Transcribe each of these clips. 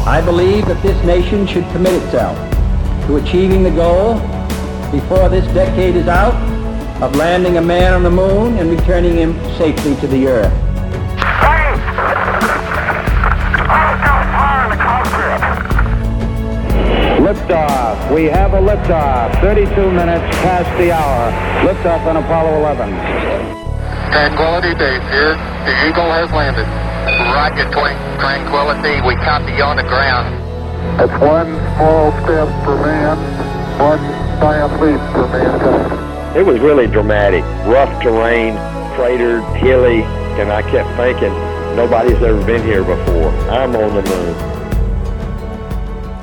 I believe that this nation should commit itself to achieving the goal before this decade is out of landing a man on the moon and returning him safely to the earth. Hey! I've got fire in the cockpit. Liftoff. We have a liftoff. 32 minutes past the hour. Liftoff on Apollo 11. Tranquility Base here. The Eagle has landed. Roger, Tranquility. We copy you on the ground. That's one small step for man, one giant leap for mankind. It was really dramatic. Rough terrain, cratered, hilly, and I kept thinking, nobody's ever been here before. I'm on the moon.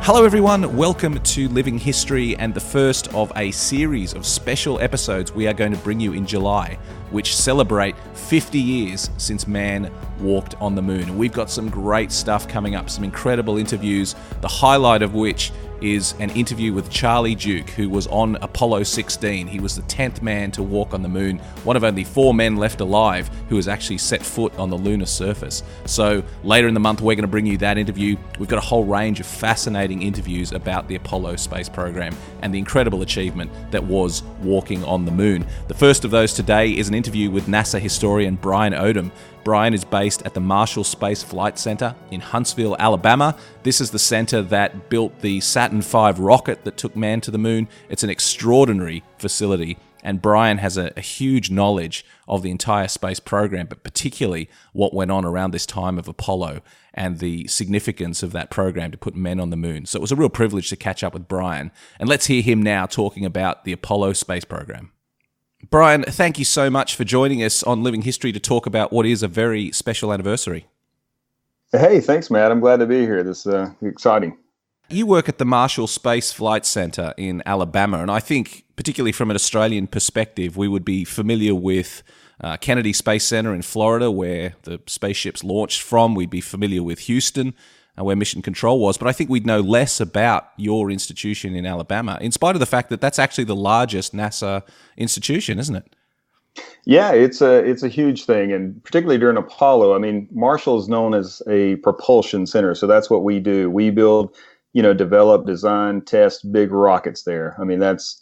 Hello everyone, welcome to Living History and the first of a series of special episodes we are going to bring you in July, which celebrate 50 years since man walked on the moon. And we've got some great stuff coming up, some incredible interviews, the highlight of which is an interview with Charlie Duke, who was on Apollo 16. He was the 10th man to walk on the moon, one of only 4 men left alive who has actually set foot on the lunar surface. So later in the month, we're going to bring you that interview. We've got a whole range of fascinating interviews about the Apollo space program and the incredible achievement that was walking on the moon. The first of those today is an interview with NASA historian Brian Odom. Brian is based at the Marshall Space Flight Center in Huntsville, Alabama. This is the center that built the Saturn V rocket that took man to the moon. It's an extraordinary facility, and Brian has a huge knowledge of the entire space program, but particularly what went on around this time of Apollo and the significance of that program to put men on the moon. So it was a real privilege to catch up with Brian. And let's hear him now talking about the Apollo space program. Brian, thank you so much for joining us on Living History to talk about what is a very special anniversary. Hey, thanks, Matt. I'm glad to be here. This is exciting. You work at the Marshall Space Flight Center in Alabama, and I think, particularly from an Australian perspective, we would be familiar with Kennedy Space Center in Florida, where the spaceships launched from. We'd be familiar with Houston, where Mission Control was, but I think we'd know less about your institution in Alabama, in spite of the fact that that's actually the largest NASA institution, isn't it? Yeah, it's a huge thing, and particularly during Apollo. I mean, Marshall is known as a propulsion center, so that's what we do. We build, develop, design, test big rockets there. I mean, that's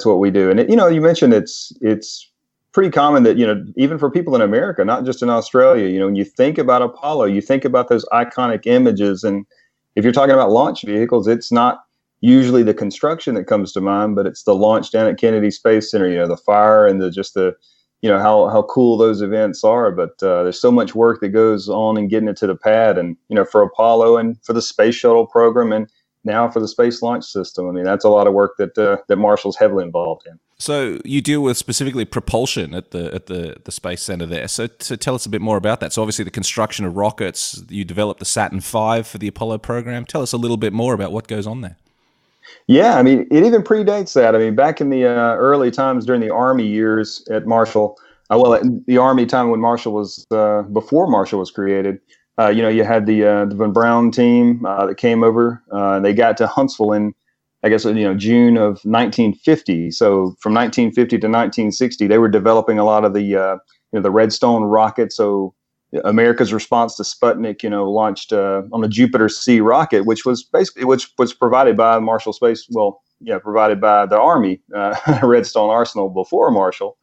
what we do. And you mentioned it's pretty common that, even for people in America, not just in Australia, when you think about Apollo, you think about those iconic images. And if you're talking about launch vehicles, it's not usually the construction that comes to mind, but it's the launch down at Kennedy Space Center, the fire and how cool those events are. But there's so much work that goes on in getting it to the pad, and, for Apollo and for the space shuttle program and now for the Space Launch System. I mean, that's a lot of work that Marshall's heavily involved in. So you deal with specifically propulsion at the Space Center there. So tell us a bit more about that. So obviously the construction of rockets, you developed the Saturn V for the Apollo program. Tell us a little bit more about what goes on there. Yeah, I mean, it even predates that. I mean, back in the early times during the Army years at Marshall, the Army time when Marshall was, before Marshall was created, you had the Von Braun team that came over. They got to Huntsville in, I guess, June of 1950. So from 1950 to 1960, they were developing a lot of the Redstone Rocket. So America's response to Sputnik, launched on the Jupiter C rocket, which was provided by Marshall Space. Provided by the Army, Redstone Arsenal before Marshall.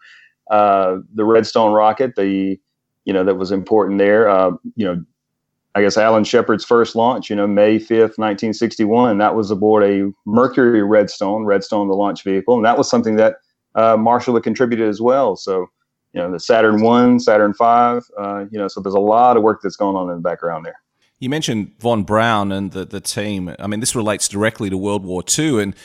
The Redstone Rocket, that was important there. I guess Alan Shepard's first launch, May 5th, 1961, that was aboard a Mercury Redstone, the launch vehicle. And that was something that Marshall had contributed as well. So, the Saturn I, Saturn V, so there's a lot of work that's going on in the background there. You mentioned Von Braun and the team. I mean, this relates directly to World War II. And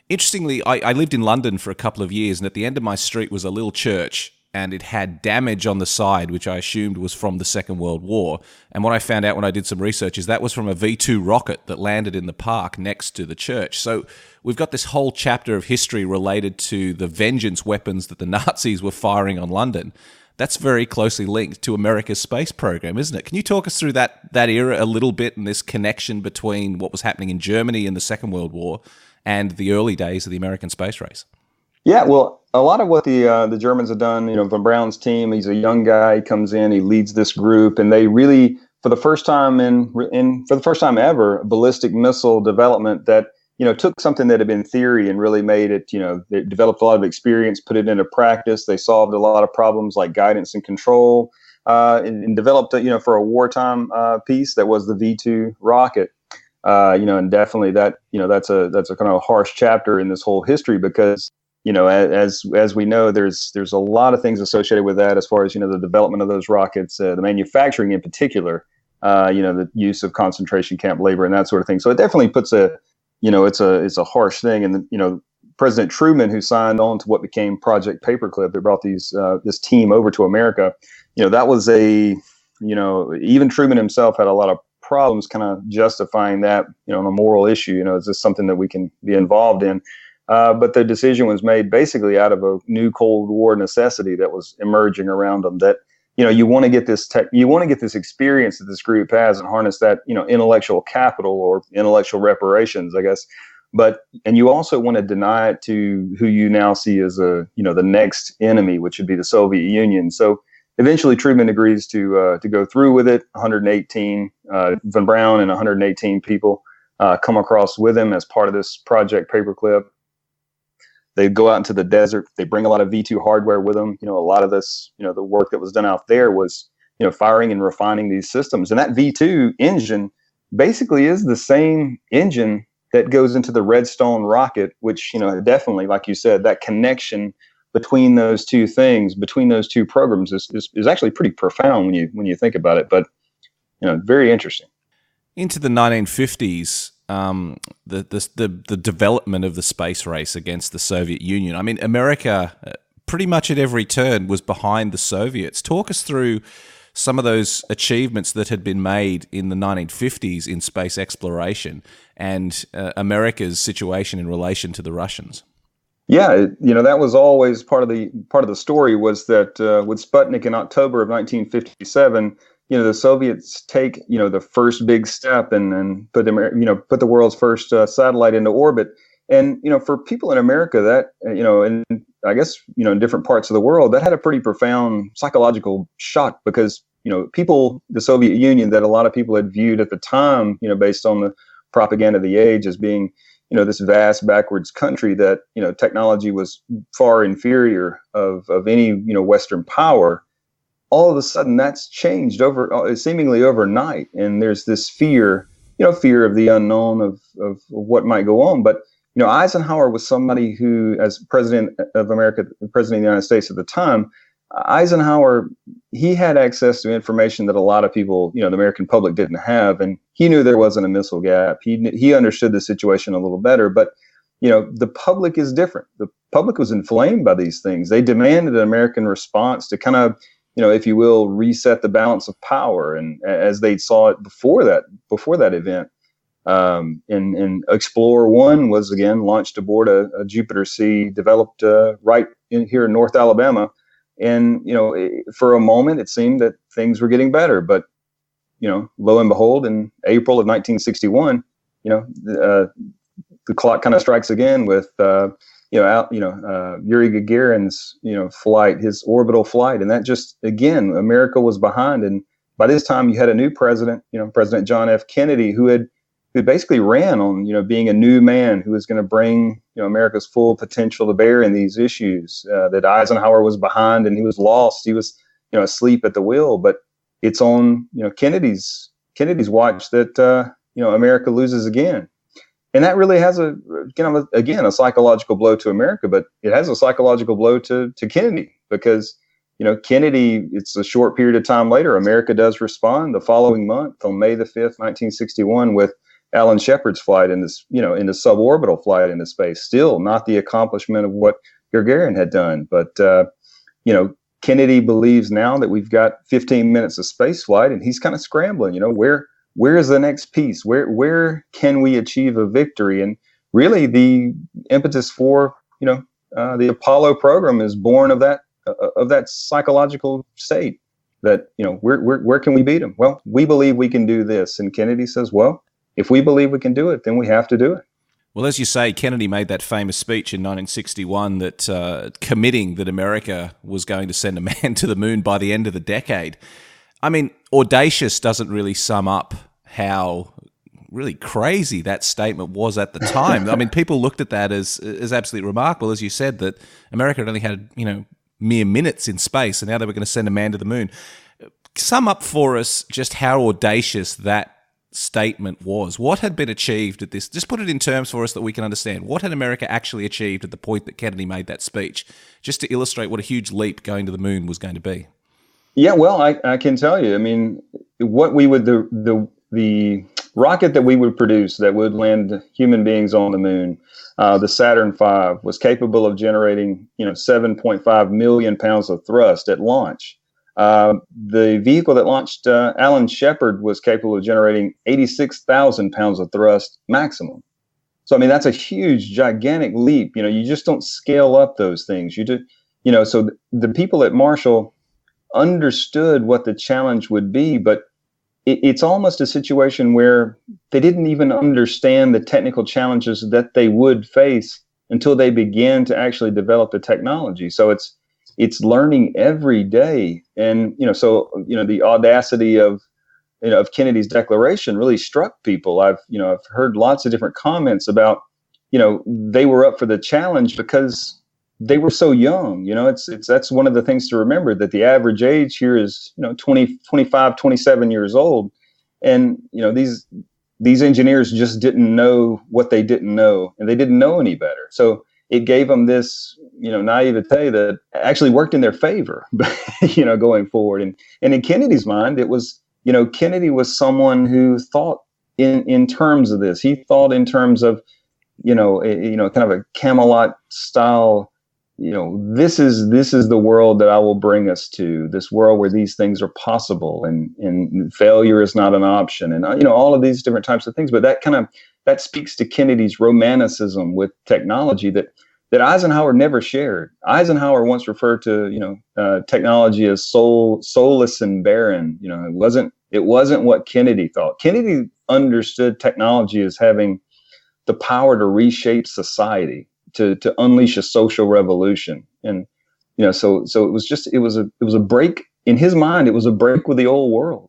interestingly, I lived in London for a couple of years, and at the end of my street was a little church, and it had damage on the side, which I assumed was from the Second World War. And what I found out when I did some research is that was from a V-2 rocket that landed in the park next to the church. So we've got this whole chapter of history related to the vengeance weapons that the Nazis were firing on London. That's very closely linked to America's space program, isn't it? Can you talk us through that era a little bit, and this connection between what was happening in Germany in the Second World War and the early days of the American space race? Yeah, well, a lot of what the Germans have done, Von Braun's team, he's a young guy, he comes in, he leads this group, and they really for the first time for the first time ever, ballistic missile development that, took something that had been theory and really made it, they developed a lot of experience, put it into practice. They solved a lot of problems like guidance and control, and developed, for a wartime piece that was the V2 rocket. And definitely that's a kind of harsh chapter in this whole history because, as we know, there's a lot of things associated with that as far as, the development of those rockets, the manufacturing in particular, the use of concentration camp labor and that sort of thing. So it definitely puts it's a harsh thing. And, President Truman, who signed on to what became Project Paperclip, that brought this team over to America, that was even Truman himself had a lot of problems kind of justifying that, on a moral issue. Is this something that we can be involved in? But the decision was made basically out of a new Cold War necessity that was emerging around them. That you want to get this experience that this group has and harness that intellectual capital or intellectual reparations, I guess. And you also want to deny it to who you now see as the next enemy, which would be the Soviet Union. So eventually Truman agrees to go through with it. 118 Von Braun and 118 people come across with him as part of this Project Paperclip. They go out into the desert. They bring a lot of V2 hardware with them. A lot of this, the work that was done out there was, firing and refining these systems. And that V2 engine basically is the same engine that goes into the Redstone rocket, which, definitely, like you said, that connection between those two things, between those two programs is actually pretty profound when you think about it. But, very interesting. Into the 1950s, the development of the space race against the Soviet Union. I mean, America pretty much at every turn was behind the Soviets. Talk us through some of those achievements that had been made in the 1950s in space exploration and America's situation in relation to the Russians. Yeah, that was always part of the story was that with Sputnik in October of 1957. The Soviets take, the first big step and put the world's first satellite into orbit. And, for people in America that, and I guess, in different parts of the world, that had a pretty profound psychological shock because, the Soviet Union that a lot of people had viewed at the time, based on the propaganda of the age as being, this vast backwards country that, technology was far inferior of any, Western power. All of a sudden that's changed seemingly overnight. And there's this fear of the unknown of what might go on. But, Eisenhower was somebody who, as president of America, president of the United States at the time, Eisenhower, he had access to information that a lot of people, the American public didn't have. And he knew there wasn't a missile gap. He understood the situation a little better. But, the public is different. The public was inflamed by these things. They demanded an American response to kind of, if you will, reset the balance of power, and as they saw it before that event. And Explorer 1 was again launched aboard a Jupiter C developed right here in North Alabama, and for a moment it seemed that things were getting better, but lo and behold, in April of 1961, the clock kind of strikes again with Yuri Gagarin's, flight, his orbital flight. And that just, again, America was behind. And by this time you had a new president, President John F. Kennedy, who basically ran on, being a new man who was going to bring, America's full potential to bear in these issues, that Eisenhower was behind and he was lost. He was, asleep at the wheel. But it's on, Kennedy's watch that, America loses again. And that really has a psychological blow to America, but it has a psychological blow to Kennedy because, Kennedy, it's a short period of time later, America does respond the following month on May the 5th, 1961, with Alan Shepard's flight in this, in the suborbital flight into space. Still not the accomplishment of what Gagarin had done. But, Kennedy believes now that we've got 15 minutes of space flight, and he's kind of scrambling, where is the next piece? Where can we achieve a victory? And really, the impetus for the Apollo program is born of that psychological state. That where can we beat them? Well, we believe we can do this. And Kennedy says, well, if we believe we can do it, then we have to do it. Well, as you say, Kennedy made that famous speech in 1961 that committing that America was going to send a man to the moon by the end of the decade. I mean, audacious doesn't really sum up how really crazy that statement was at the time. I mean, people looked at that as absolutely remarkable, as you said, that America had only had, mere minutes in space, and now they were going to send a man to the moon. Sum up for us just how audacious that statement was. What had been achieved at this? Just put it in terms for us that we can understand. What had America actually achieved at the point that Kennedy made that speech, just to illustrate what a huge leap going to the moon was going to be? Yeah, well, I can tell you. I mean, what we would the rocket that we would produce that would land human beings on the moon, the Saturn V, was capable of generating 7.5 million pounds of thrust at launch. The vehicle that launched Alan Shepard was capable of generating 86,000 pounds of thrust maximum. So, I mean, that's a huge, gigantic leap. You just don't scale up those things. So the people at Marshall understood what the challenge would be, but it's almost a situation where they didn't even understand the technical challenges that they would face until they began to actually develop the technology. So it's learning every day. And, the audacity of Kennedy's declaration really struck people. I've heard lots of different comments about, they were up for the challenge because they were so young. That's one of the things to remember, that the average age here is, 20, 25, 27 years old. And, these engineers just didn't know what they didn't know, and they didn't know any better. So it gave them this, naivete that actually worked in their favor, going forward. And in Kennedy's mind, it was, Kennedy was someone who thought in terms of this. He thought in terms of, kind of a Camelot style, this is the world that I will bring us to, this world where these things are possible and failure is not an option, and all of these different types of things. But that speaks to Kennedy's romanticism with technology that Eisenhower never shared. Eisenhower once referred to technology as soulless and barren. It wasn't what Kennedy thought. Kennedy understood technology as having the power to reshape society, to unleash a social revolution. And so it was a break in his mind. It was a break with the old world.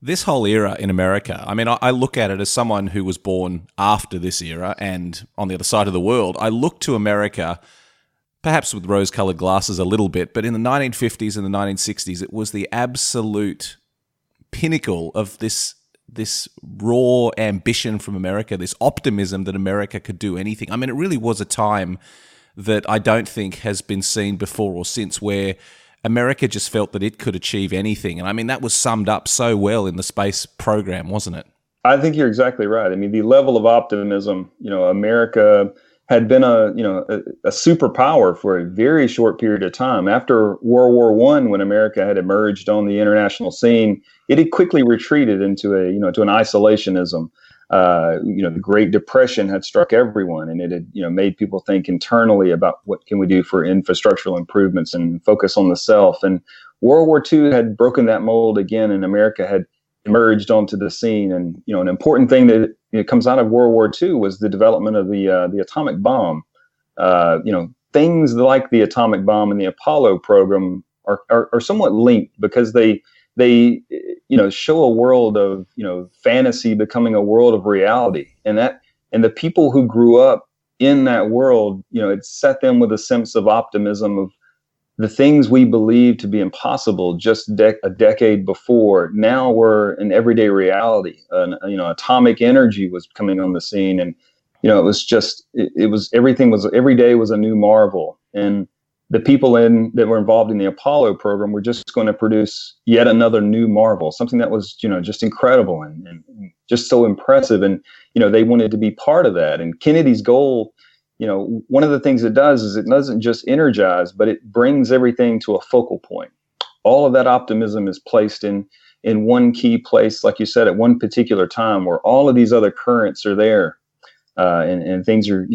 This whole era in America, I mean, I look at it as someone who was born after this era and on the other side of the world. I look to America, perhaps with rose-colored glasses a little bit, but in the 1950s and the 1960s, it was the absolute pinnacle of this raw ambition from America, this optimism that America could do anything. I mean, it really was a time that I don't think has been seen before or since, where America just felt that it could achieve anything. And I mean, that was summed up so well in the space program, wasn't it? I think you're exactly right. I mean, the level of optimism, America had been a superpower for a very short period of time. After World War I, when America had emerged on the international scene, it had quickly retreated into to an isolationism. The Great Depression had struck everyone, and it had made people think internally about what can we do for infrastructural improvements and focus on the self. And World War II had broken that mold again, and America had emerged onto the scene. And an important thing that comes out of World War II was the development of the atomic bomb. Things like the atomic bomb and the Apollo program are somewhat linked, because they show a world of fantasy becoming a world of reality, and the people who grew up in that world, it set them with a sense of optimism of the things we believed to be impossible just a decade before now were an everyday reality. Atomic energy was coming on the scene, and every day was a new marvel. And the people that were involved in the Apollo program were just going to produce yet another new marvel, something that was, just incredible and just so impressive. And, they wanted to be part of that. And Kennedy's goal, one of the things it does is it doesn't just energize, but it brings everything to a focal point. All of that optimism is placed in one key place, like you said, at one particular time, where all of these other currents are there. And things are,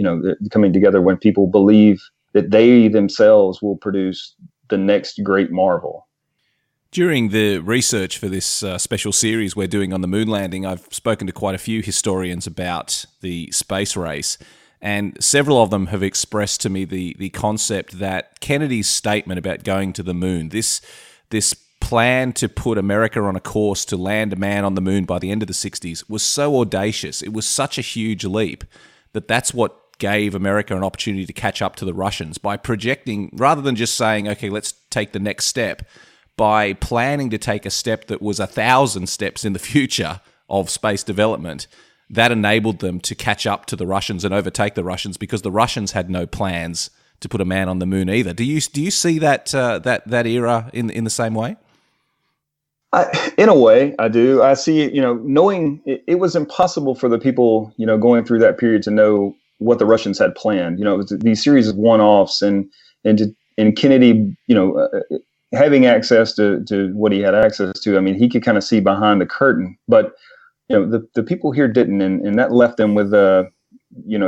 coming together when people believe that they themselves will produce the next great marvel. During the research for this special series we're doing on the moon landing, I've spoken to quite a few historians about the space race, and several of them have expressed to me the concept that Kennedy's statement about going to the moon, this plan to put America on a course to land a man on the moon by the end of the 60s was so audacious. It was such a huge leap that's what gave America an opportunity to catch up to the Russians by projecting, rather than just saying, okay, let's take the next step, by planning to take a step that was 1,000 steps in the future of space development. That enabled them to catch up to the Russians and overtake the Russians, because the Russians had no plans to put a man on the moon either. Do you see that era in the same way? In a way, I do. I see, knowing it was impossible for the people, going through that period to know what the Russians had planned. It was these series of one-offs, and Kennedy, having access to what he had access to. I mean, he could kind of see behind the curtain, but the people here didn't, and that left them with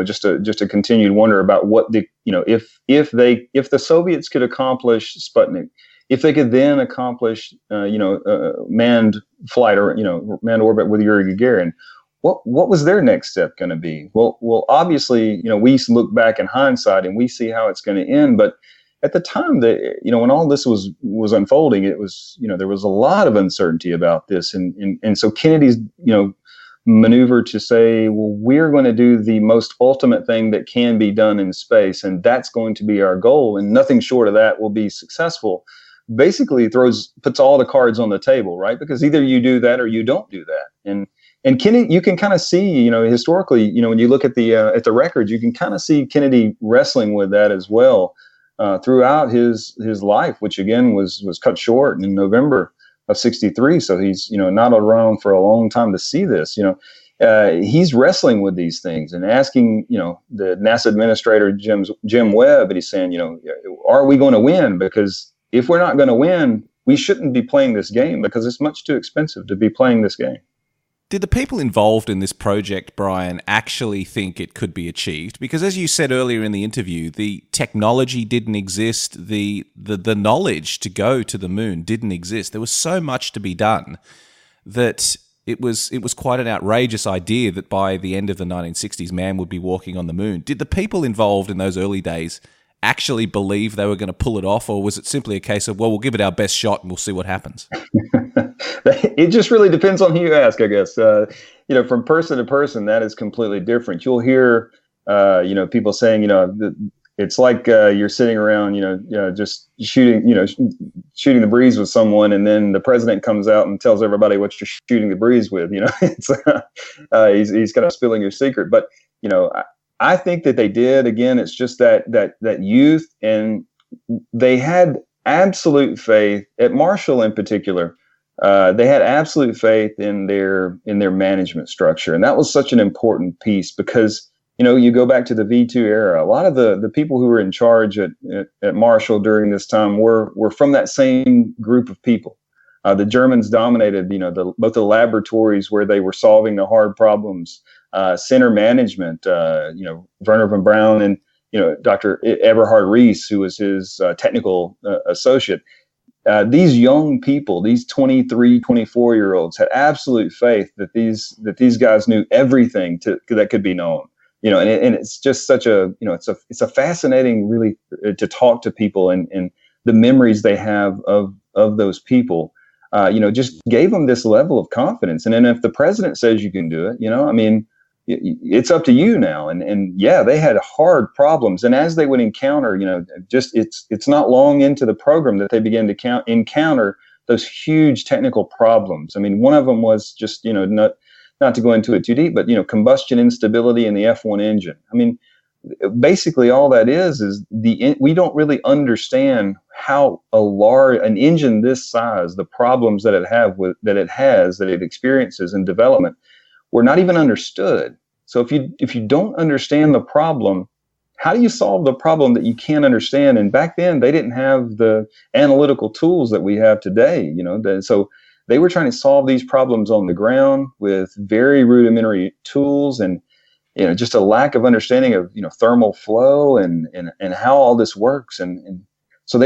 just a continued wonder about what if the Soviets could accomplish Sputnik, if they could then accomplish manned flight or manned orbit with Yuri Gagarin, what was their next step going to be? Well, obviously, we look back in hindsight and we see how it's going to end, but at the time that when all this was unfolding, it was there was a lot of uncertainty about this, and so Kennedy's maneuver to say, well, we're going to do the most ultimate thing that can be done in space, and that's going to be our goal, and nothing short of that will be successful. Basically puts all the cards on the table, right? Because either you do that or you don't do that. And Kennedy, you can kind of see, historically, when you look at the records, you can kind of see Kennedy wrestling with that as well throughout his life, which again was cut short in November of 63. So he's not around for a long time to see this. He's wrestling with these things and asking the NASA administrator Jim Webb, and he's saying, are we going to win? Because if we're not going to win, we shouldn't be playing this game, because it's much too expensive to be playing this game. Did the people involved in this project, Brian, actually think it could be achieved? Because as you said earlier in the interview, the technology didn't exist, the knowledge to go to the moon didn't exist. There was so much to be done that it was quite an outrageous idea that by the end of the 1960s, man would be walking on the moon. Did the people involved in those early days actually believe they were going to pull it off, or was it simply a case of, well, we'll give it our best shot and we'll see what happens? It just really depends on who you ask, I guess. From person to person, that is completely different. You'll hear, people saying, it's like you're sitting around, just shooting the breeze with someone, and then the president comes out and tells everybody what you're shooting the breeze with. It's he's kind of spilling your secret. But I think that they did. Again, it's just that youth, and they had absolute faith at Marshall in particular. They had absolute faith in their management structure, and that was such an important piece, because you go back to the V2 era. A lot of the people who were in charge at Marshall during this time were from that same group of people. The Germans dominated, both the laboratories where they were solving the hard problems, center management. Werner von Braun and Dr. Eberhard Rees, who was his technical associate. These young people, these 23, 24-year-olds, had absolute faith that these guys knew everything that could be known. And it's just such a it's a fascinating, really, to talk to people and the memories they have of those people. Just gave them this level of confidence. And then if the president says you can do it, it's up to you now. And yeah, they had hard problems. And as they would encounter, it's not long into the program that they began to encounter those huge technical problems. I mean, one of them was just, not to go into it too deep, but, combustion instability in the F1 engine. I mean, basically all that is we don't really understand how an engine this size, the problems that it experiences in development, were not even understood. So if you don't understand the problem, how do you solve the problem that you can't understand? And back then they didn't have the analytical tools that we have today, so they were trying to solve these problems on the ground with very rudimentary tools, and just a lack of understanding of thermal flow and how all this works. And so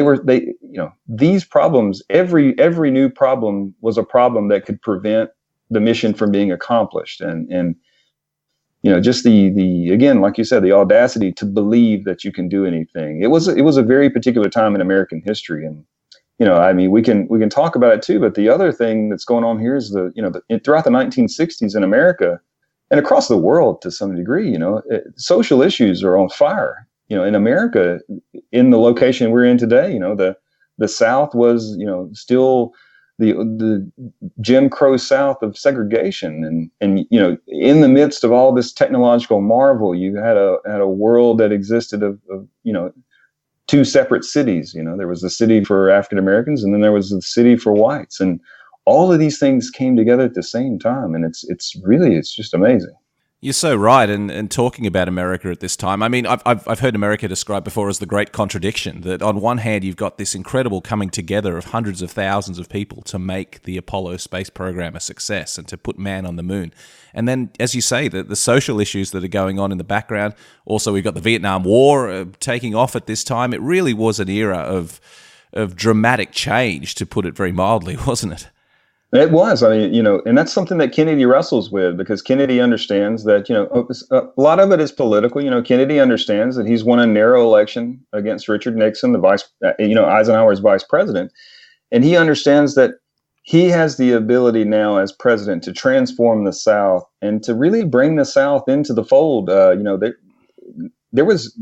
these problems, every new problem was a problem that could prevent the mission from being accomplished. And just the again, like you said, the audacity to believe that you can do anything. It was a very particular time in American history, and I mean, we can talk about it too, but the other thing that's going on here is throughout the 1960s in America and across the world to some degree, social issues are on fire. In America, in the location we're in today, the South was, still the Jim Crow South of segregation, and in the midst of all this technological marvel, you had a world that existed of two separate cities. There was the city for African Americans, and then there was the city for whites, and all of these things came together at the same time, and it's just amazing. You're so right, and talking about America at this time, I mean, I've heard America described before as the great contradiction, that on one hand you've got this incredible coming together of hundreds of thousands of people to make the Apollo space program a success and to put man on the moon. And then, as you say, the social issues that are going on in the background. Also, we've got the Vietnam War taking off at this time. It really was an era of dramatic change, to put it very mildly, wasn't it? It was. I mean, and that's something that Kennedy wrestles with, because Kennedy understands that, a lot of it is political. Kennedy understands that he's won a narrow election against Richard Nixon, Eisenhower's vice president. And he understands that he has the ability now as president to transform the South and to really bring the South into the fold. There was,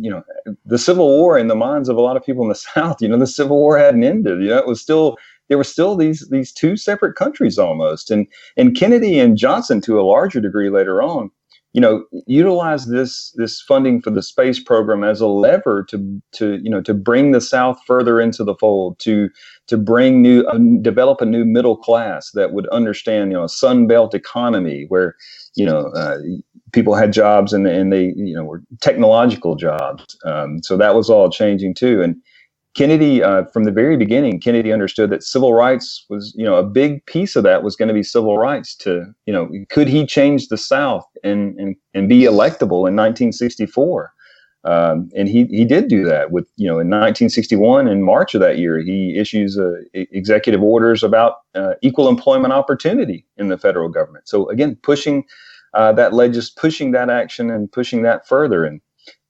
the Civil War in the minds of a lot of people in the South. The Civil War hadn't ended. There were still these two separate countries almost, and Kennedy and Johnson, to a larger degree later on, utilized this funding for the space program as a lever to bring the South further into the fold, to develop a new middle class that would understand, a Sun Belt economy where people had jobs and they were technological jobs. So that was all changing too. And Kennedy, from the very beginning, Kennedy understood that civil rights was, a big piece of that was going to be civil rights. Could he change the South and be electable in 1964? And he did do that with, in 1961, in March of that year, he issues executive orders about equal employment opportunity in the federal government. So again, pushing that action and pushing that further. And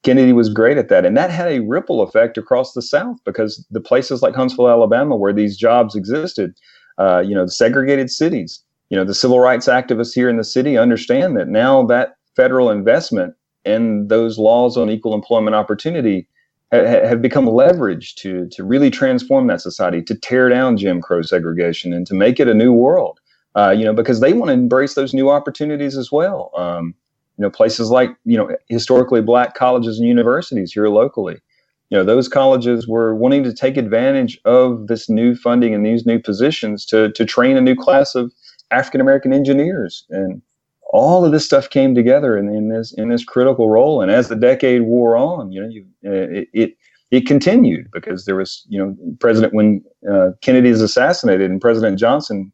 Kennedy was great at that. And that had a ripple effect across the South, because the places like Huntsville, Alabama, where these jobs existed, the segregated cities, the civil rights activists here in the city understand that now that federal investment and those laws on equal employment opportunity have become leverage to really transform that society, to tear down Jim Crow segregation and to make it a new world, because they want to embrace those new opportunities as well. Places like, historically black colleges and universities here locally, those colleges were wanting to take advantage of this new funding and these new positions to train a new class of African-American engineers. And all of this stuff came together in this critical role. And as the decade wore on, it continued, because there was, when Kennedy is assassinated and President Johnson,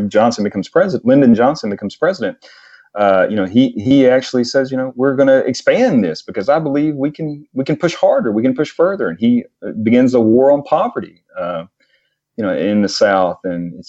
Johnson becomes president, Lyndon Johnson becomes president. He actually says, we're going to expand this because I believe we can push harder, we can push further. And he begins a war on poverty, in the South. And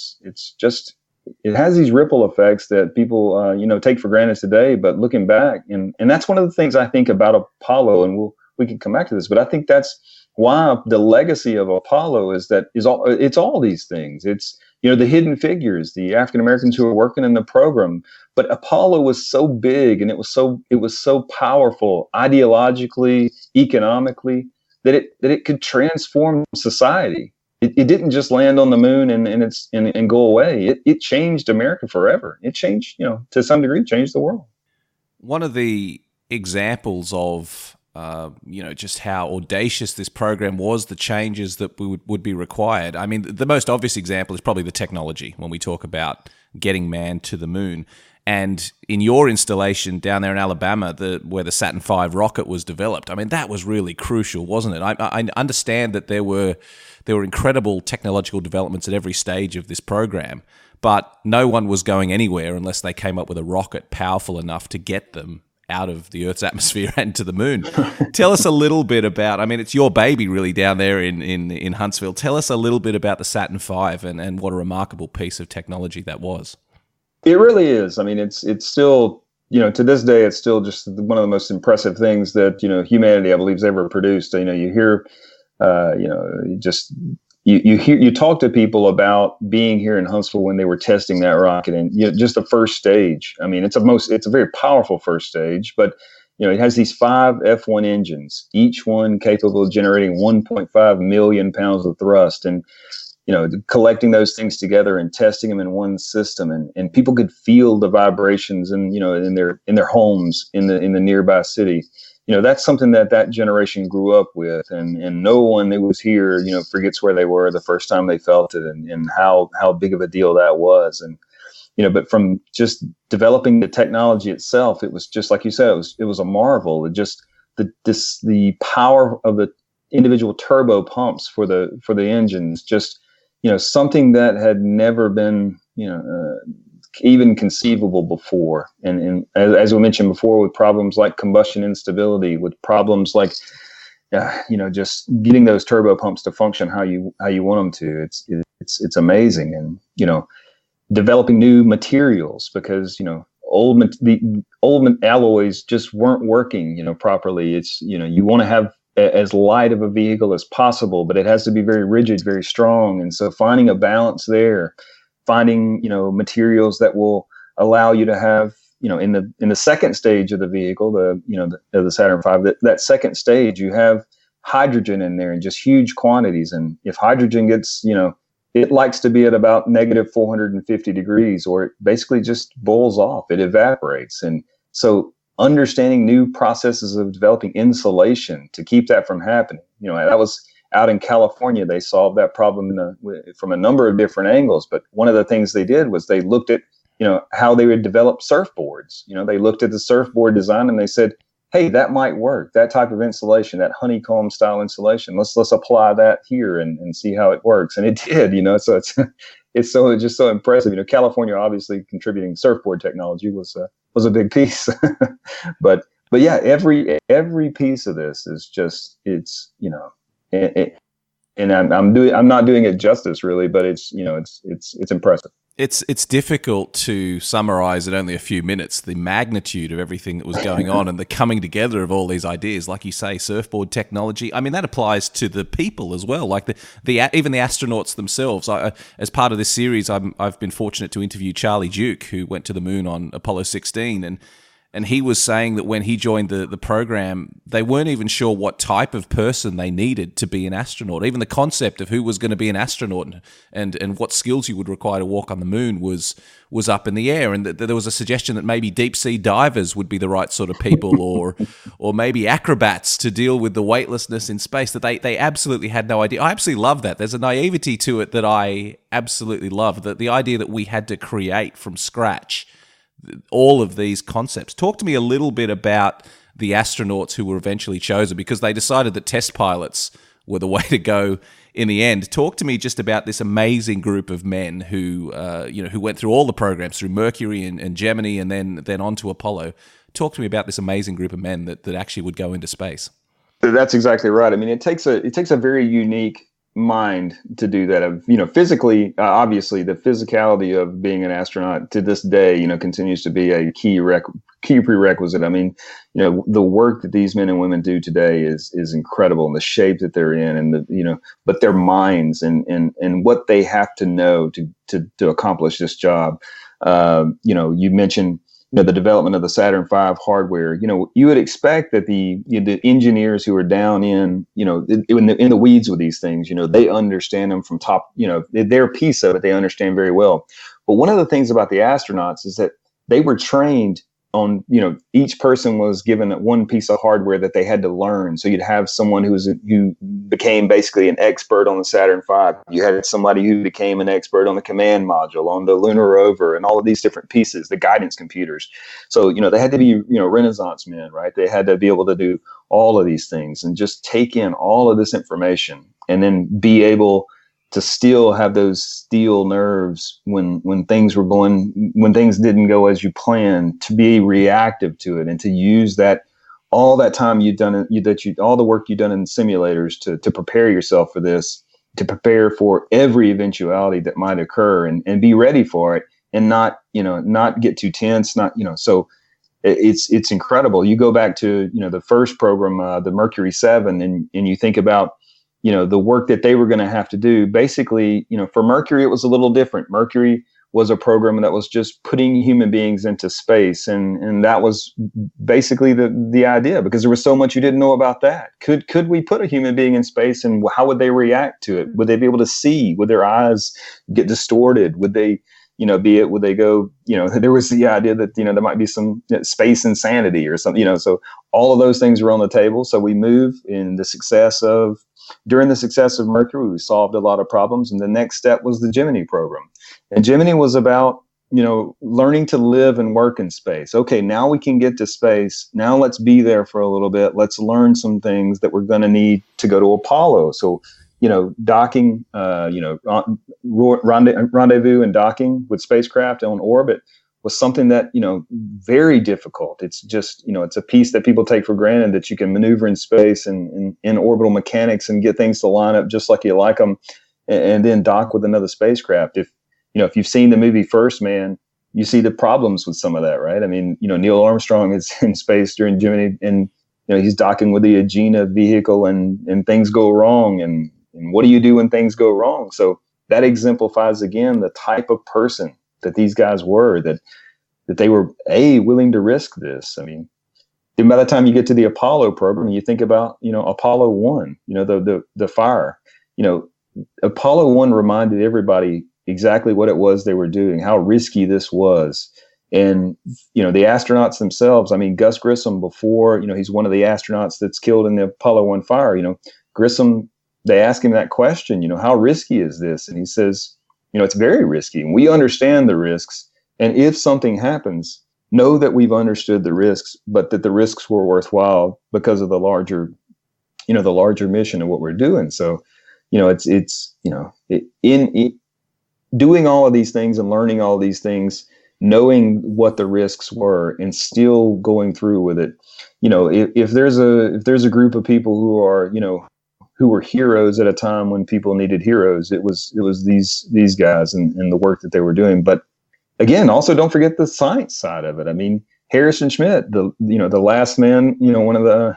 it has these ripple effects that people, take for granted today. But looking back, and that's one of the things I think about Apollo, and we can come back to this, but I think that's why the legacy of Apollo it's all these things. It's, the hidden figures, the African Americans who are working in the program. But Apollo was so big, and it was so powerful ideologically, economically, that it could transform society. It didn't just land on the moon and go away. It changed America forever. It changed, to some degree, changed the world. One of the examples of just how audacious this program was, the changes that would be required. I mean, the most obvious example is probably the technology when we talk about getting man to the moon. And in your installation down there in Alabama, where the Saturn V rocket was developed, I mean, that was really crucial, wasn't it? I understand that there were incredible technological developments at every stage of this program, but no one was going anywhere unless they came up with a rocket powerful enough to get them out of the Earth's atmosphere and to the moon. Tell us a little bit about, I mean, it's your baby really down there in Huntsville. Tell us a little bit about the Saturn V and what a remarkable piece of technology that was. It really is. I mean, it's still, to this day, it's still just one of the most impressive things that, humanity, I believe, has ever produced. You hear, you talk to people about being here in Huntsville when they were testing that rocket, and just the first stage. I mean, it's a very powerful first stage, but it has these 5 F1 engines, each one capable of generating 1.5 million pounds of thrust, and collecting those things together and testing them in one system, and people could feel the vibrations, and in their homes in the nearby city. That's something that generation grew up with, and no one that was here, forgets where they were the first time they felt it, and how big of a deal that was. And, but from just developing the technology itself, it was just like you said, it was a marvel. It just, the power of the individual turbo pumps for the engines, just, something that had never been, even conceivable before. And as we mentioned before, with problems like combustion instability, with problems like, just getting those turbo pumps to function how you want them to, it's amazing. And, developing new materials, because, the old alloys just weren't working, properly. It's, you want to have as light of a vehicle as possible, but it has to be very rigid, very strong. And so finding a balance there, finding, materials that will allow you to have, in the second stage of the vehicle, the Saturn V, that second stage, you have hydrogen in there in just huge quantities. And if hydrogen gets, it likes to be at about negative 450 degrees, or it basically just boils off, it evaporates. And so understanding new processes of developing insulation to keep that from happening, that was out in California. They solved that problem from a number of different angles. But one of the things they did was they looked at, how they would develop surfboards. They looked at the surfboard design and they said, hey, that might work. That type of insulation, that honeycomb style insulation, let's apply that here and see how it works. And it did, so it's just so impressive. California obviously contributing surfboard technology was a big piece. but yeah, every piece of this is just, it's, and I'm not doing it justice really, but it's impressive. It's difficult to summarize in only a few minutes the magnitude of everything that was going on and the coming together of all these ideas. Like you say, surfboard technology. I mean, that applies to the people as well. Like even the astronauts themselves. As part of this series, I've been fortunate to interview Charlie Duke, who went to the moon on Apollo 16, and he was saying that when he joined the program, they weren't even sure what type of person they needed to be an astronaut. Even the concept of who was going to be an astronaut and what skills you would require to walk on the moon was up in the air. And there was a suggestion that maybe deep sea divers would be the right sort of people, or maybe acrobats to deal with the weightlessness in space. That they absolutely had no idea. I absolutely love that. There's a naivety to it that I absolutely love. That the idea that we had to create from scratch all of these concepts. Talk to me a little bit about the astronauts who were eventually chosen, because they decided that test pilots were the way to go in the end. Talk to me just about this amazing group of men who went through all the programs, through Mercury and Gemini, and then on to Apollo. Talk to me about this amazing group of men that actually would go into space. That's exactly right. I mean, it takes a very unique mind to do that. Physically, obviously the physicality of being an astronaut to this day, continues to be a key prerequisite. I mean, the work that these men and women do today is incredible, and the shape that they're in, and but their minds and what they have to know to accomplish this job. You mentioned the development of the Saturn V hardware. You would expect that the engineers who are down in the weeds with these things, they understand them from top. They're a piece of it. They understand very well. But one of the things about the astronauts is that they were trained on, each person was given one piece of hardware that they had to learn. So you'd have someone who became basically an expert on the Saturn V. You had somebody who became an expert on the command module, on the lunar rover, and all of these different pieces, the guidance computers. So, they had to be, Renaissance men, right? They had to be able to do all of these things and just take in all of this information, and then be able to still have those steel nerves when things didn't go as you planned, to be reactive to it, and to use that all that time you've done all the work you've done in simulators to prepare yourself for this, to prepare for every eventuality that might occur, and be ready for it, and not get too tense, so it's incredible. You go back to the first program, the Mercury 7, and you think about the work that they were going to have to do. Basically, for Mercury, it was a little different. Mercury was a program that was just putting human beings into space. And that was basically the idea, because there was so much you didn't know about that. Could we put a human being in space, and how would they react to it? Would they be able to see? Would their eyes get distorted? Would they, would they go, there was the idea that, there might be some space insanity or something, so all of those things were on the table. So we move during the success of Mercury, we solved a lot of problems. And the next step was the Gemini program. And Gemini was about, learning to live and work in space. Okay, now we can get to space. Now let's be there for a little bit. Let's learn some things that we're going to need to go to Apollo. So, docking, rendezvous and docking with spacecraft on orbit was something that, very difficult. It's just, it's a piece that people take for granted, that you can maneuver in space and in orbital mechanics and get things to line up just like you like them, and then dock with another spacecraft. If you've seen the movie First Man, you see the problems with some of that, right? I mean, Neil Armstrong is in space during Gemini, and, he's docking with the Agena vehicle, and things go wrong. And what do you do when things go wrong? So that exemplifies, again, the type of person that these guys were, that they were willing to risk this. I mean, and by the time you get to the Apollo program, you think about, Apollo 1, the fire, Apollo 1 reminded everybody exactly what it was they were doing, how risky this was. And, the astronauts themselves, I mean, Gus Grissom, before, he's one of the astronauts that's killed in the Apollo 1 fire, Grissom, they ask him that question, how risky is this? And he says, it's very risky. And we understand the risks. And if something happens, know that we've understood the risks, but that the risks were worthwhile because of the larger mission of what we're doing. So, doing all of these things and learning all of these things, knowing what the risks were, and still going through with it. If there's a group of people who were heroes at a time when people needed heroes, it was these guys and the work that they were doing. But again, also don't forget the science side of it. I mean, Harrison Schmitt, the last man, one of the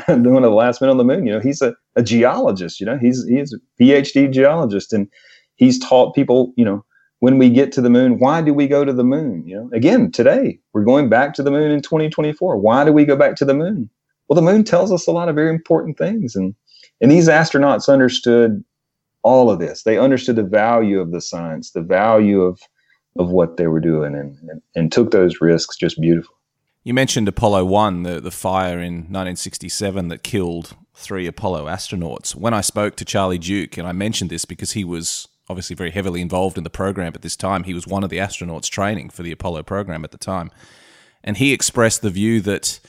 one of the last men on the moon. He's a geologist. He's a PhD geologist, and he's taught people, when we get to the moon, why do we go to the moon? Again, today we're going back to the moon in 2024. Why do we go back to the moon? Well, the moon tells us a lot of very important things, and these astronauts understood all of this. They understood the value of the science, the value of what they were doing, and took those risks just beautifully. You mentioned Apollo 1, the fire in 1967 that killed 3 Apollo astronauts. When I spoke to Charlie Duke, and I mentioned this because he was obviously very heavily involved in the program at this time, he was one of the astronauts training for the Apollo program at the time, and he expressed the view that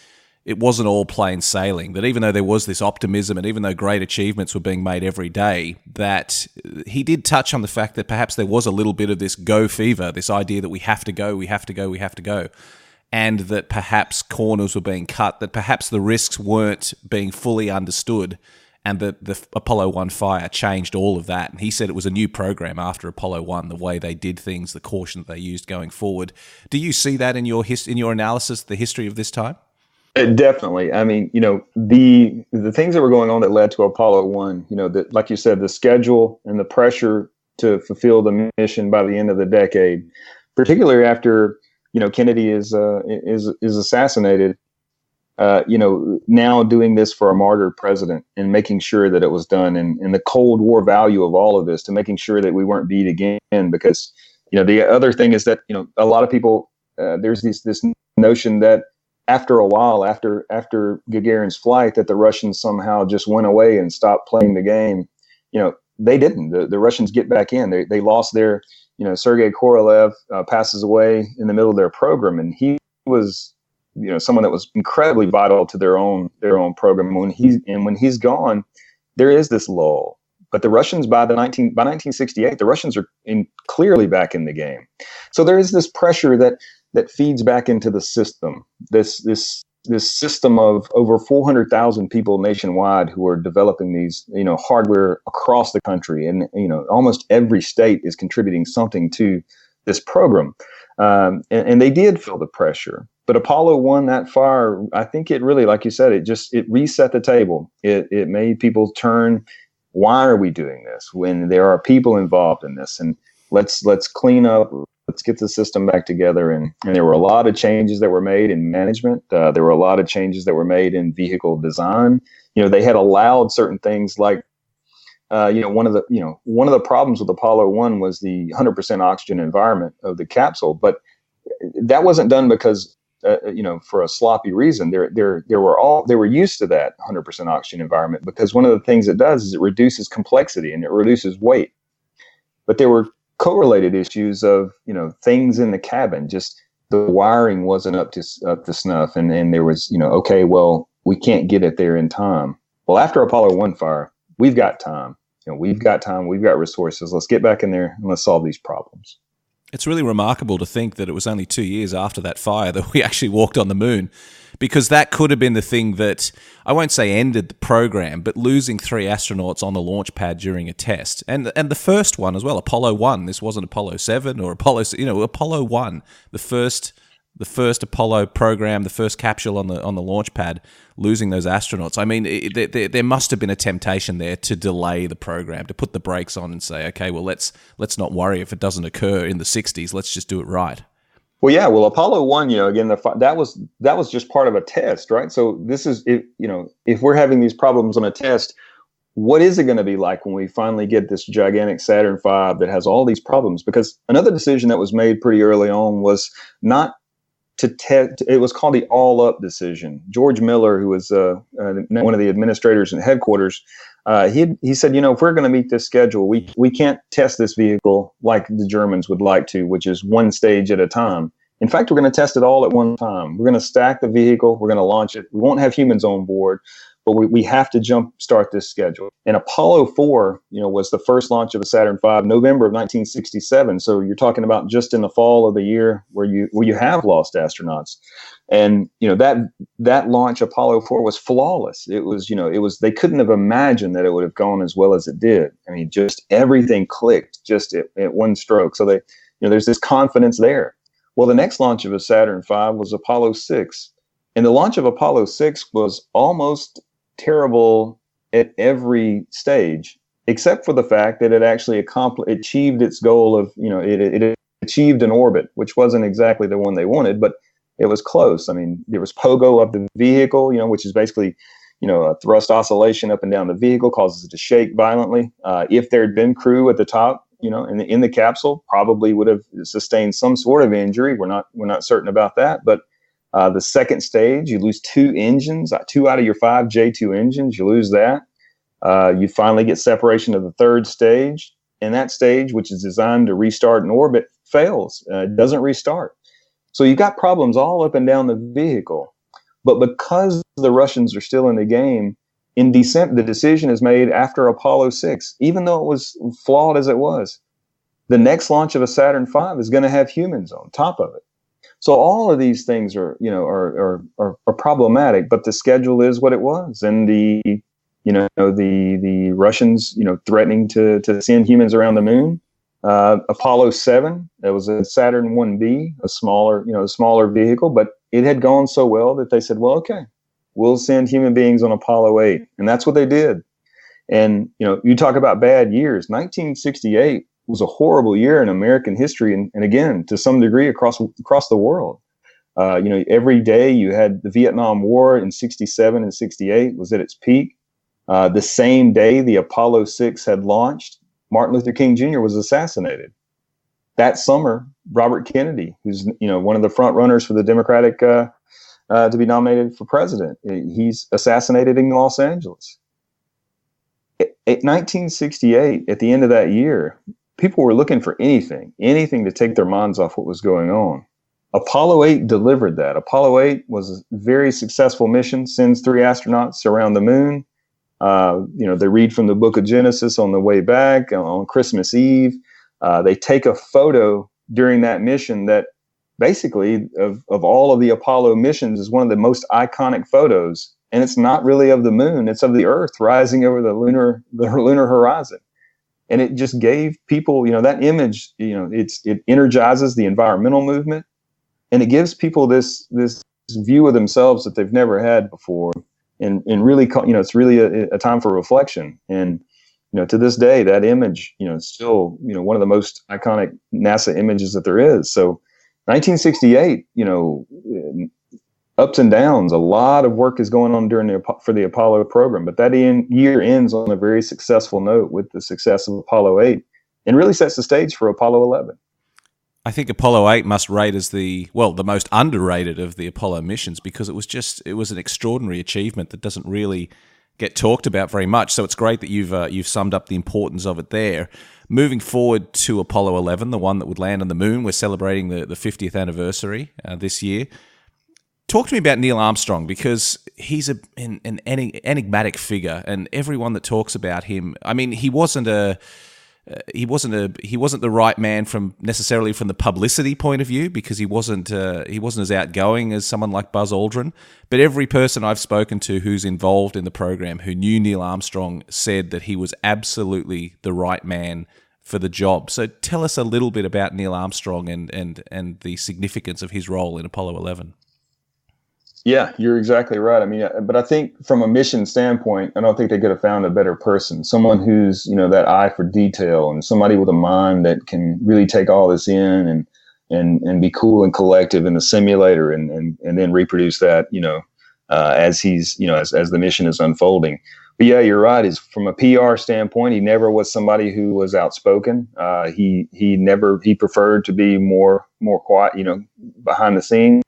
it wasn't all plain sailing, that even though there was this optimism and even though great achievements were being made every day, that he did touch on the fact that perhaps there was a little bit of this go fever, this idea that we have to go, and that perhaps corners were being cut, that perhaps the risks weren't being fully understood, and that the Apollo 1 fire changed all of that. And he said it was a new program after Apollo 1, the way they did things, the caution that they used going forward. Do you see that in your analysis, the history of this time? Definitely. I mean, the things that were going on that led to Apollo 1, like you said, the schedule and the pressure to fulfill the mission by the end of the decade, particularly after, Kennedy is assassinated, now doing this for a martyred president and making sure that it was done, and the Cold War value of all of this, to making sure that we weren't beat again. Because, the other thing is that, a lot of people, there's this notion that after a while, after Gagarin's flight, that the Russians somehow just went away and stopped playing the game. They didn't. The Russians get back in. They lost their, Sergei Korolev passes away in the middle of their program, and he was, someone that was incredibly vital to their own program. When he's gone, there is this lull. But the Russians, by 1968, the Russians are clearly back in the game. So there is this pressure that feeds back into the system. This system of over 400,000 people nationwide who are developing these, hardware across the country, and almost every state is contributing something to this program, and they did feel the pressure. But Apollo 1, that fire, I think it really, like you said, it reset the table. It made people turn Why are we doing this when there are people involved in this? And let's clean up. Let's get the system back together. And there were a lot of changes that were made in management. There were a lot of changes that were made in vehicle design. They had allowed certain things like, one of the problems with Apollo 1 was the 100% oxygen environment of the capsule. But that wasn't done because, for a sloppy reason. They were used to that 100% oxygen environment, because one of the things it does is it reduces complexity and it reduces weight. But there were correlated issues of, things in the cabin, just the wiring wasn't up to snuff. And there was, okay, well, we can't get it there in time. Well, after Apollo 1 fire, we've got time. We've got time. We've got resources. Let's get back in there and let's solve these problems. It's really remarkable to think that it was only 2 years after that fire that we actually walked on the moon, because that could have been the thing that, I won't say ended the program, but losing 3 astronauts on the launch pad during a test. And the first one as well, Apollo 1. This wasn't Apollo 7 or Apollo 1, the first Apollo program, the first capsule on the launch pad, losing those astronauts. I mean, there must have been a temptation there to delay the program, to put the brakes on and say, okay, well, let's not worry if it doesn't occur in the 60s. Let's just do it right. Well, yeah. Well, Apollo 1, again, that was just part of a test, right? So this is, if we're having these problems on a test, what is it going to be like when we finally get this gigantic Saturn V that has all these problems? Because another decision that was made pretty early on was not to test. It was called the all-up decision. George Miller, who was one of the administrators in headquarters, he said, if we're going to meet this schedule, we can't test this vehicle like the Germans would like to, which is one stage at a time. In fact, we're going to test it all at one time. We're going to stack the vehicle. We're going to launch it. We won't have humans on board, but we have to jump start this schedule. And Apollo 4, was the first launch of a Saturn V, November of 1967. So you're talking about just in the fall of the year where you have lost astronauts. And, that launch, Apollo 4, was flawless. It was, they couldn't have imagined that it would have gone as well as it did. I mean, just everything clicked just at one stroke. So there's this confidence there. Well, the next launch of a Saturn V was Apollo 6. And the launch of Apollo 6 was almost terrible at every stage, except for the fact that it actually achieved its goal of, it achieved an orbit, which wasn't exactly the one they wanted, but it was close. I mean, there was pogo of the vehicle, which is basically, a thrust oscillation up and down the vehicle causes it to shake violently. If there had been crew at the top, in the capsule, probably would have sustained some sort of injury. We're not certain about that, but the second stage, you lose 2 engines, 2 out of your 5 J2 engines, you lose that. You finally get separation of the third stage, and that stage, which is designed to restart an orbit, fails. It doesn't restart. So you got problems all up and down the vehicle. But because the Russians are still in the game, in December, the decision is made after Apollo 6, even though it was flawed as it was. The next launch of a Saturn V is going to have humans on top of it. So all of these things are problematic, but the schedule is what it was. And the Russians, threatening to send humans around the moon. Apollo 7, that was a Saturn 1B, a smaller vehicle, but it had gone so well that they said, well, okay, we'll send human beings on Apollo 8. And that's what they did. And, you talk about bad years. 1968 was a horrible year in American history. And again, to some degree across the world. Every day you had the Vietnam War in 67 and 68 was at its peak. The same day the Apollo 6 had launched, Martin Luther King Jr. was assassinated. That summer, Robert Kennedy, who's one of the front runners for the Democratic to be nominated for president, he's assassinated in Los Angeles. In 1968, at the end of that year, people were looking for anything to take their minds off what was going on. Apollo 8 delivered that. Apollo 8 was a very successful mission, sends 3 astronauts around the moon. They read from the book of Genesis on the way back on Christmas Eve. They take a photo during that mission that basically of all of the Apollo missions is one of the most iconic photos. And it's not really of the moon, it's of the Earth rising over the lunar horizon. And it just gave people, that image, it energizes the environmental movement, and it gives people this view of themselves that they've never had before. And really, it's really a time for reflection. And to this day, that image, is still, one of the most iconic NASA images that there is. So 1968, ups and downs, a lot of work is going on for the Apollo program, but that year ends on a very successful note with the success of Apollo 8 and really sets the stage for Apollo 11. I think Apollo 8 must rate as the most underrated of the Apollo missions, because it was an extraordinary achievement that doesn't really get talked about very much. So it's great that you've summed up the importance of it there. Moving forward to Apollo 11, the one that would land on the moon, we're celebrating the 50th anniversary this year. Talk to me about Neil Armstrong, because he's an enigmatic figure, and everyone that talks about him, I mean, he wasn't the right man necessarily from the publicity point of view, because he wasn't as outgoing as someone like Buzz Aldrin. But every person I've spoken to who's involved in the program who knew Neil Armstrong said that he was absolutely the right man for the job. So tell us a little bit about Neil Armstrong and the significance of his role in Apollo 11. Yeah, you're exactly right. I mean, but I think from a mission standpoint, I don't think they could have found a better person. Someone who's, that eye for detail, and somebody with a mind that can really take all this in and be cool and collective in the simulator and then reproduce that, as he's, as the mission is unfolding. But yeah, you're right. Is from a PR standpoint, he never was somebody who was outspoken. He preferred to be more quiet, behind the scenes.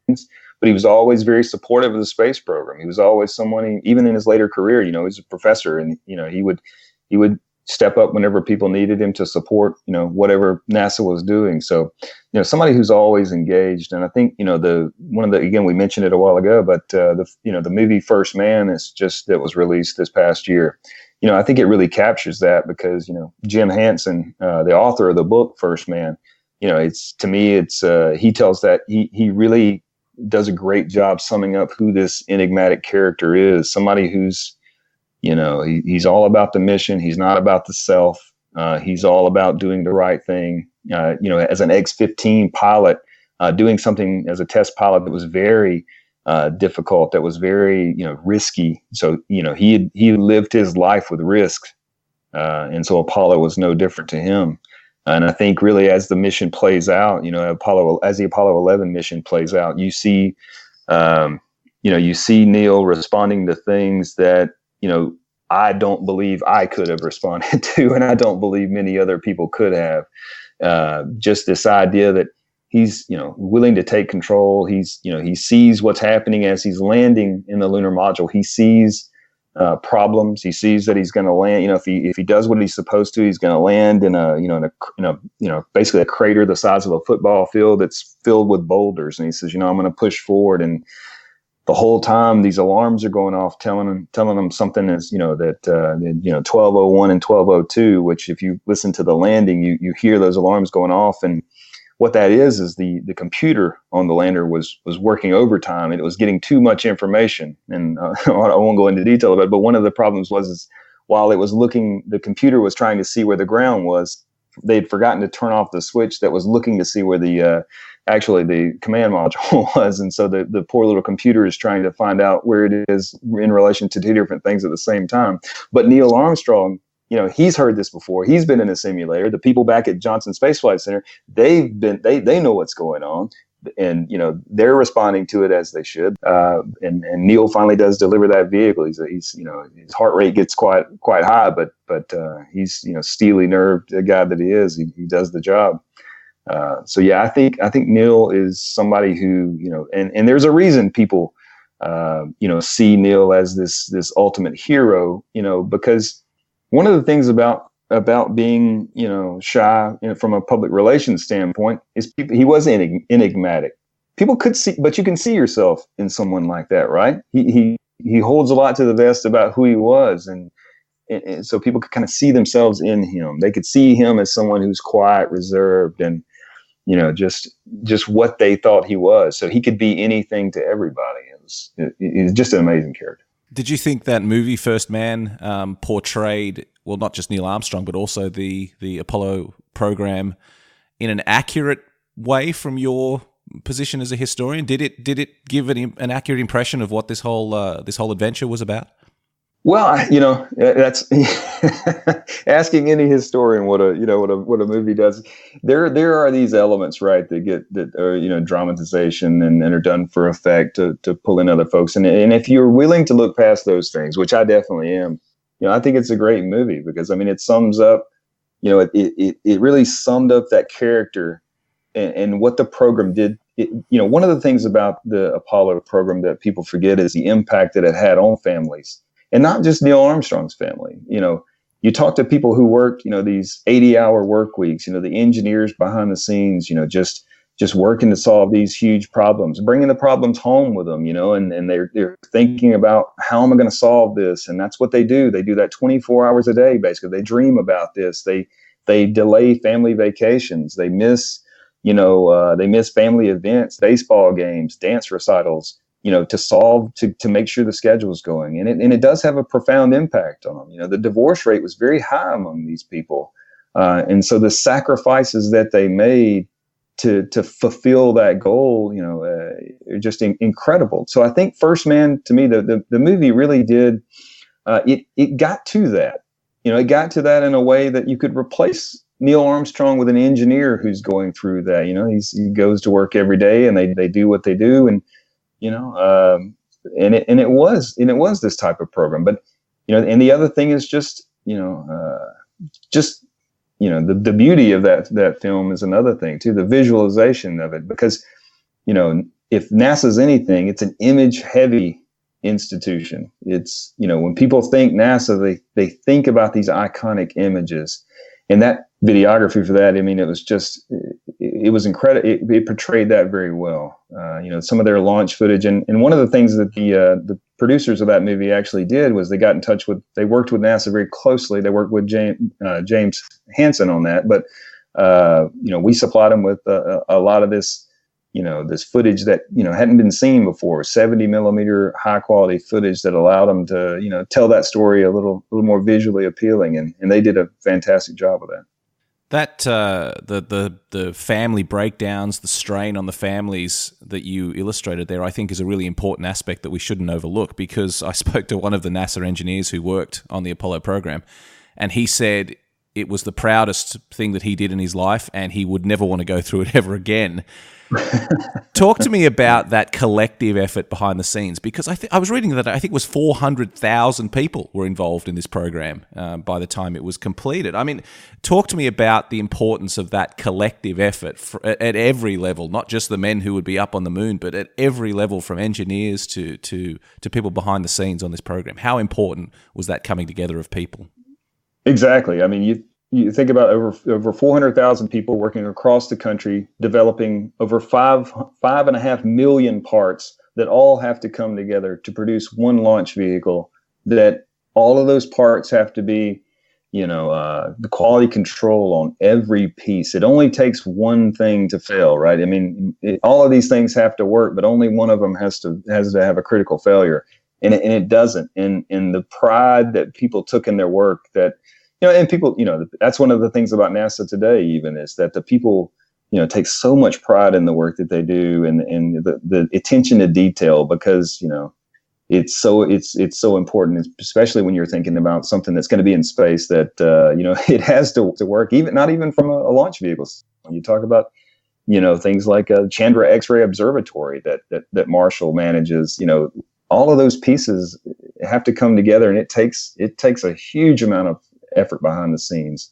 But he was always very supportive of the space program. He was always someone, even in his later career, he was a professor, and he would step up whenever people needed him to support, whatever NASA was doing. So, somebody who's always engaged. And I think, again, we mentioned it a while ago, but the movie First Man that was released this past year. I think it really captures that, because Jim Hansen, the author of the book First Man, he tells that he really does a great job summing up who this enigmatic character is. Somebody who's, he's all about the mission. He's not about the self. He's all about doing the right thing. As an X-15 pilot, doing something as a test pilot that was very difficult, that was very, risky. So, he lived his life with risk. And so Apollo was no different to him. And I think really as the mission plays out, as the Apollo 11 mission plays out, you see Neil responding to things that, I don't believe I could have responded to, and I don't believe many other people could have. Just this idea that he's, willing to take control. He sees what's happening as he's landing in the lunar module. He sees problems. He sees that he's going to land. If he does what he's supposed to, he's going to land in basically a crater the size of a football field that's filled with boulders. And he says, I'm going to push forward. And the whole time these alarms are going off, telling him something is, that 1201 and 1202. Which, if you listen to the landing, you hear those alarms going off. And what that is the computer on the lander was working overtime, and it was getting too much information. And I won't go into detail about it, but one of the problems was while it was the computer was trying to see where the ground was, they'd forgotten to turn off the switch that was looking to see where the command module was. And so the poor little computer is trying to find out where it is in relation to two different things at the same time. But Neil Armstrong, he's heard this before. He's been in a simulator. The people back at Johnson Space Flight Center, they know what's going on, and they're responding to it as they should. And Neil finally does deliver that vehicle. He's his heart rate gets quite high, but he's steely nerved, the guy that he is. He does the job. So yeah, I think Neil is somebody who and there's a reason people see Neil as this ultimate hero. Because one of the things about being, shy from a public relations standpoint is he was enigmatic. People could see, but you can see yourself in someone like that, right? He holds a lot to the vest about who he was, and so people could kind of see themselves in him. They could see him as someone who's quiet, reserved, and just what they thought he was. So he could be anything to everybody. He's just an amazing character. Did you think that movie First Man portrayed, well, not just Neil Armstrong, but also the Apollo program in an accurate way from your position as a historian? Did it give an accurate impression of what this whole adventure was about? Well, that's asking any historian what a movie does. There are these elements, right, that are, dramatization and are done for effect to pull in other folks. And if you're willing to look past those things, which I definitely am, I think it's a great movie because, I mean, it sums up, it really summed up that character and what the program did. One of the things about the Apollo program that people forget is the impact that it had on families. And not just Neil Armstrong's family. You talk to people who worked, these 80-hour work weeks, the engineers behind the scenes, just working to solve these huge problems, bringing the problems home with them, and they're thinking about how am I going to solve this? And that's what they do. They do that 24 hours a day, basically. They dream about this. They delay family vacations. They miss family events, baseball games, dance recitals, to make sure the schedule is going. And it does have a profound impact on them. The divorce rate was very high among these people. And so the sacrifices that they made to fulfill that goal, are just incredible. So I think First Man, to me, the movie really did, it got to that. It got to that in a way that you could replace Neil Armstrong with an engineer who's going through that. He goes to work every day and they do what they do. And and it was this type of program, but and the other thing is just the beauty of that film is another thing too, the visualization of it, because if NASA's anything, it's an image heavy institution. It's when people think NASA, they think about these iconic images, and that videography for that, I mean, it was incredible. It portrayed that very well. Some of their launch footage, and one of the things that the producers of that movie actually did was they worked with NASA very closely. They worked with James Hansen on that, but we supplied them with a lot of this, this footage that hadn't been seen before, 70 millimeter high quality footage that allowed them to tell that story a little more visually appealing, and they did a fantastic job of that. That the family breakdowns, the strain on the families that you illustrated there, I think is a really important aspect that we shouldn't overlook, because I spoke to one of the NASA engineers who worked on the Apollo program, and he said it was the proudest thing that he did in his life, and he would never want to go through it ever again. Talk to me about that collective effort behind the scenes, because I was reading that I think it was 400,000 people were involved in this program by the time it was completed. I mean, talk to me about the importance of that collective effort at every level, not just the men who would be up on the moon, but at every level, from engineers to people behind the scenes on this program. How important was that coming together of people? Exactly. I mean, you think about over 400,000 people working across the country, developing over 5.5 million parts that all have to come together to produce one launch vehicle. That all of those parts have to be, the quality control on every piece. It only takes one thing to fail, right? I mean, all of these things have to work, but only one of them has to have a critical failure, and it doesn't. And the pride that people took in their work, that and people, that's one of the things about NASA today, even, is that the people, take so much pride in the work that they do, and the attention to detail, because, it's so important, especially when you're thinking about something that's going to be in space, that, it has to work, not even from a launch vehicle. When you talk about, things like a Chandra X-ray Observatory that Marshall manages, all of those pieces have to come together, and it takes a huge amount of effort behind the scenes.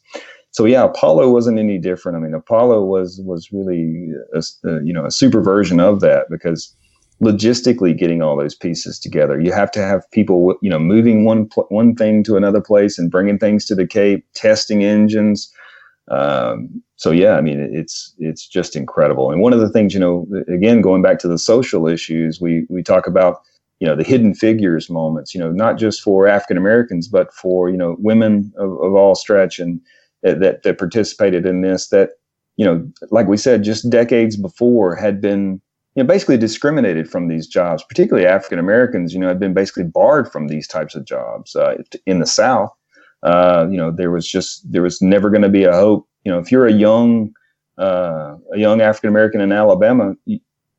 So yeah, Apollo wasn't any different. I mean, Apollo was really a super version of that, because logistically getting all those pieces together, you have to have people moving one thing to another place and bringing things to the Cape, testing engines. So yeah, I mean, it's just incredible. And one of the things, again, going back to the social issues, we talk about the hidden figures moments, not just for African Americans, but for, women of all stretch, and that participated in this, that, like we said, just decades before had been, basically discriminated from these jobs, particularly African Americans, had been basically barred from these types of jobs in the South. There was never going to be a hope. If you're a young African American in Alabama,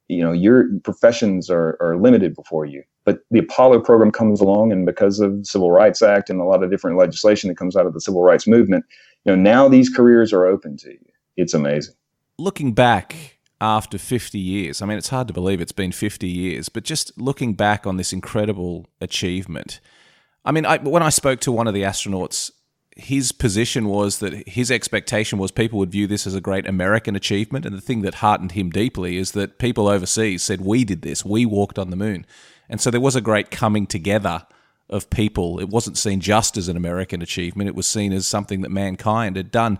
your professions are limited before you. But the Apollo program comes along, and because of the Civil Rights Act and a lot of different legislation that comes out of the Civil Rights Movement, now these careers are open to you. It's amazing. Looking back after 50 years, I mean, it's hard to believe it's been 50 years, but just looking back on this incredible achievement, I mean, when I spoke to one of the astronauts, his position was that his expectation was people would view this as a great American achievement. And the thing that heartened him deeply is that people overseas said, we did this, we walked on the moon. And so there was a great coming together of people. It wasn't seen just as an American achievement. It was seen as something that mankind had done.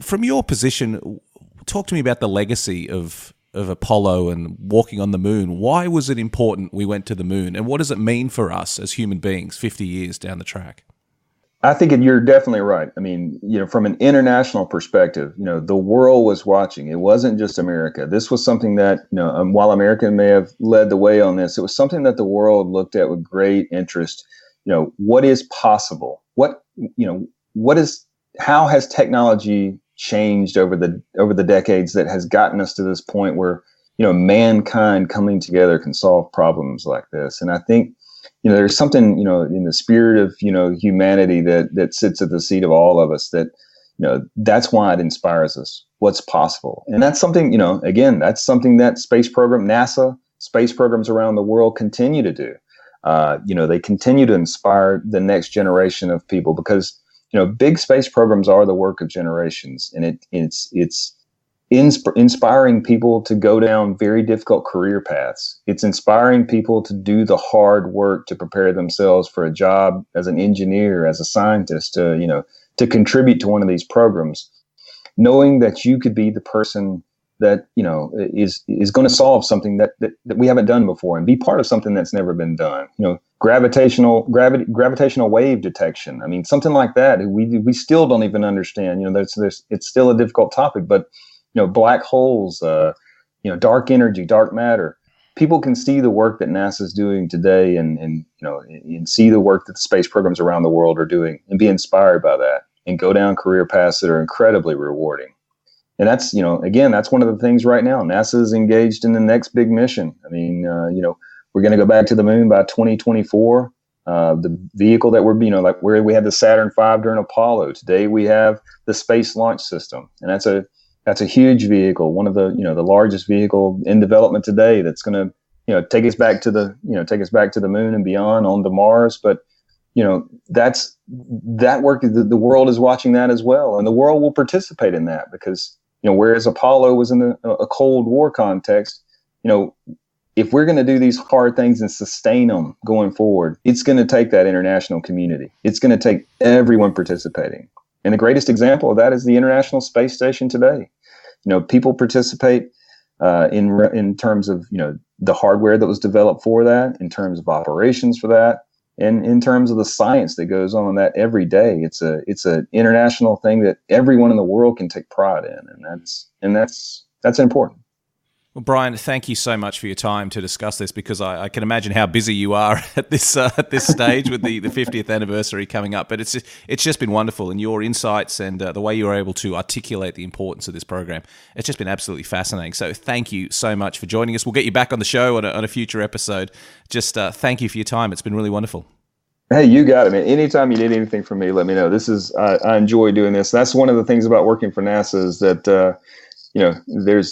From your position, talk to me about the legacy of Apollo and walking on the moon. Why was it important we went to the moon? And what does it mean for us as human beings 50 years down the track? I think you're definitely right. I mean, from an international perspective, the world was watching. It wasn't just America. This was something that, while America may have led the way on this, it was something that the world looked at with great interest. What is possible? How has technology changed over the decades that has gotten us to this point where, mankind coming together can solve problems like this? And I think, there's something, in the spirit of, humanity that sits at the seat of all of us that, that's why it inspires us, what's possible. And that's something, again, that's something that NASA, space programs around the world continue to do. They continue to inspire the next generation of people because, big space programs are the work of generations, and it's inspiring people to go down very difficult career paths. It's inspiring people to do the hard work to prepare themselves for a job as an engineer, as a scientist, to contribute to one of these programs, knowing that you could be the person that, is going to solve something that we haven't done before and be part of something that's never been done. Gravitational wave detection. I mean, something like that. We still don't even understand. It's still a difficult topic, but black holes, dark energy, dark matter. People can see the work that NASA is doing today, and see the work that the space programs around the world are doing, and be inspired by that, and go down career paths that are incredibly rewarding. And that's, again, that's one of the things right now. NASA is engaged in the next big mission. I mean, we're going to go back to the moon by 2024. The vehicle that we're, like where we had the Saturn V during Apollo. Today we have the Space Launch System, and that's a huge vehicle, one of the the largest vehicle in development today. That's going to take us back to the moon and beyond, on to Mars. But that work. The world is watching that as well, and the world will participate in that because whereas Apollo was in a Cold War context, if we're going to do these hard things and sustain them going forward, it's going to take that international community. It's going to take everyone participating. And the greatest example of that is the International Space Station today. People participate in terms of, the hardware that was developed for that, in terms of operations for that, and in terms of the science that goes on that every day. It's an international thing that everyone in the world can take pride in, and that's important. Well, Brian, thank you so much for your time to discuss this, because I can imagine how busy you are at this stage with the 50th anniversary coming up. But it's just been wonderful, and your insights and the way you were able to articulate the importance of this program. It's just been absolutely fascinating. So thank you so much for joining us. We'll get you back on the show on a future episode. Just thank you for your time. It's been really wonderful. Hey, you got it, man. Anytime you need anything from me, let me know. I enjoy doing this. That's one of the things about working for NASA is that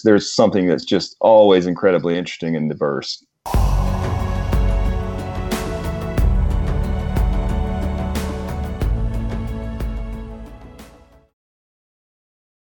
there's something that's just always incredibly interesting and diverse.